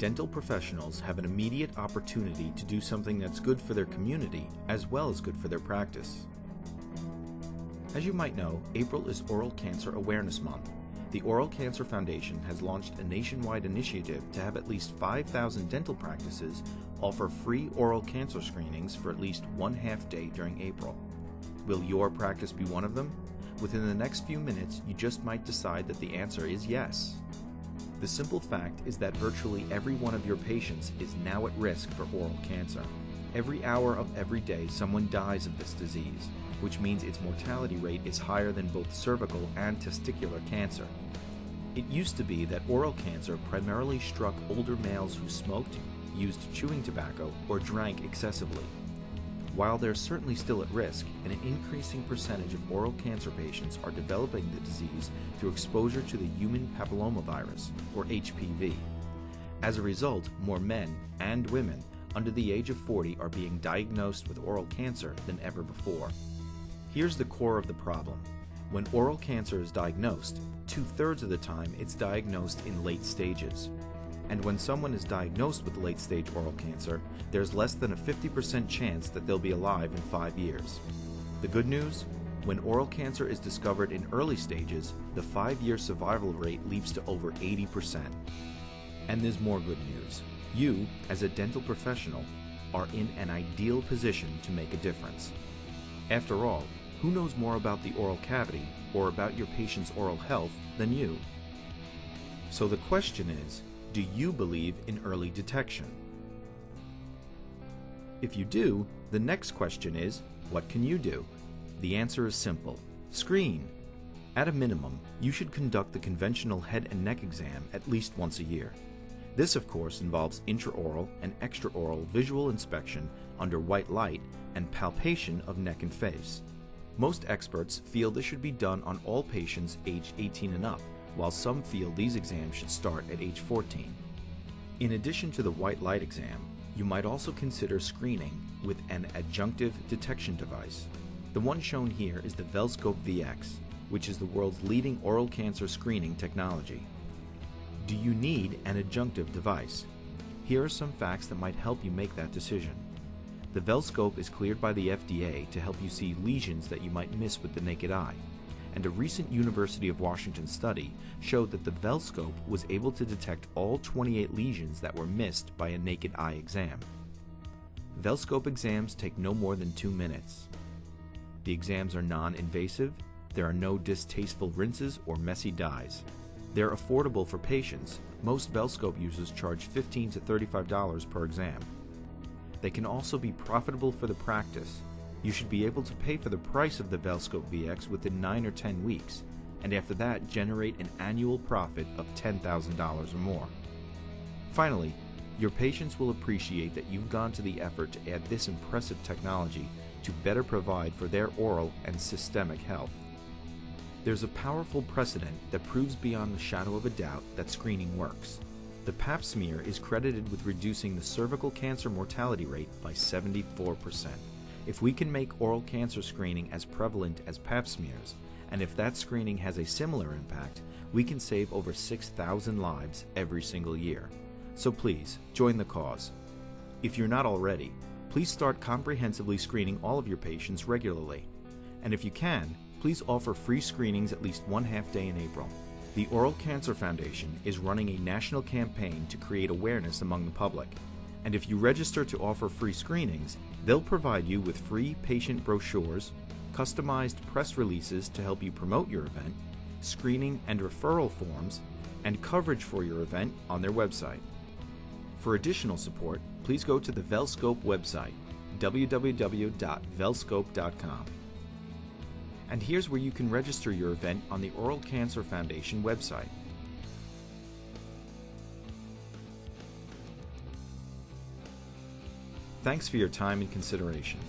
dental professionals have an immediate opportunity to do something that's good for their community as well as good for their practice. As you might know, April is Oral Cancer Awareness Month. The Oral Cancer Foundation has launched a nationwide initiative to have at least 5,000 dental practices offer free oral cancer screenings for at least one half day during April. Will your practice be one of them? Within the next few minutes, you just might decide that the answer is yes. The simple fact is that virtually every one of your patients is now at risk for oral cancer. Every hour of every day, someone dies of this disease, which means its mortality rate is higher than both cervical and testicular cancer. It used to be that oral cancer primarily struck older males who smoked, used chewing tobacco, or drank excessively. While they're certainly still at risk, an increasing percentage of oral cancer patients are developing the disease through exposure to the human papillomavirus, or HPV. As a result, more men and women under the age of 40 are being diagnosed with oral cancer than ever before. Here's the core of the problem. When oral cancer is diagnosed, 2/3 of the time it's diagnosed in late stages. And when someone is diagnosed with late-stage oral cancer, there's less than a 50% chance that they'll be alive in 5 years. The good news? When oral cancer is discovered in early stages, the 5-year survival rate leaps to over 80%. And there's more good news. You, as a dental professional, are in an ideal position to make a difference. After all, who knows more about the oral cavity or about your patient's oral health than you? So the question is, do you believe in early detection? If you do, the next question is, what can you do? The answer is simple. Screen. At a minimum, you should conduct the conventional head and neck exam at least once a year. This, of course, involves intraoral and extraoral visual inspection under white light and palpation of neck and face. Most experts feel this should be done on all patients aged 18 and up, while some feel these exams should start at age 14. In addition to the white light exam, you might also consider screening with an adjunctive detection device. The one shown here is the Velscope VX, which is the world's leading oral cancer screening technology. Do you need an adjunctive device? Here are some facts that might help you make that decision. The Velscope is cleared by the FDA to help you see lesions that you might miss with the naked eye. And a recent University of Washington study showed that the Velscope was able to detect all 28 lesions that were missed by a naked eye exam. Velscope exams take no more than 2 minutes. The exams are non-invasive, there are no distasteful rinses or messy dyes. They're affordable for patients. Most Velscope users charge $15 to $35 per exam. They can also be profitable for the practice. You should be able to pay for the price of the Velscope VX within 9 or 10 weeks, and after that generate an annual profit of $10,000 or more. Finally, your patients will appreciate that you've gone to the effort to add this impressive technology to better provide for their oral and systemic health. There's a powerful precedent that proves beyond the shadow of a doubt that screening works. The Pap smear is credited with reducing the cervical cancer mortality rate by 74%. If we can make oral cancer screening as prevalent as Pap smears, and if that screening has a similar impact, we can save over 6,000 lives every single year. So please, join the cause. If you're not already, please start comprehensively screening all of your patients regularly. And if you can, please offer free screenings at least one half day in April. The Oral Cancer Foundation is running a national campaign to create awareness among the public. And if you register to offer free screenings, they'll provide you with free patient brochures, customized press releases to help you promote your event, screening and referral forms, and coverage for your event on their website. For additional support, please go to the Velscope website, www.velscope.com. And here's where you can register your event on the Oral Cancer Foundation website. Thanks for your time and consideration.